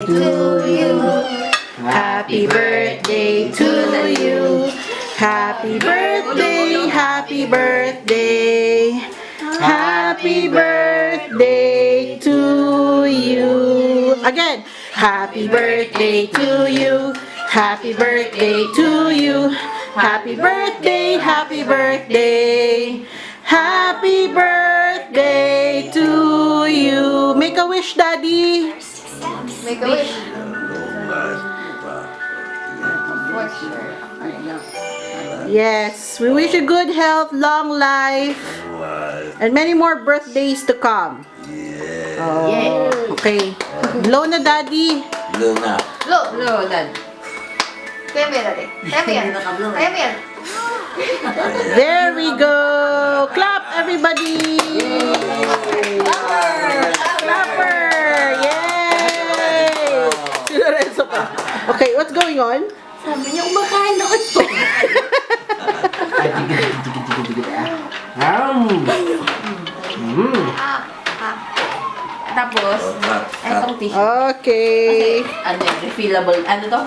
to you. Happy birthday to you. Happy birthday, happy birthday. Happy birthday to you. Again, happy birthday to you. Happy birthday to you. Happy birthday, happy birthday. Happy birthday to you. Make a wish, Daddy. Make a wish. Yes, we wish you good health, long life, and many more birthdays to come. Oh, okay. Blow na, Daddy. Luna. Blow. Blow, Dad. Kaya mo yan, ate. Kaya mo yan. Kaya mo yan. There we go. Clap, everybody. Clapper. Yay. Si Lorenzo pa. Okay, what's going on? Sabi niya, kumakain ako ito. Tapos, etong tissue. Okay. Ano yun, refillable. Ano to?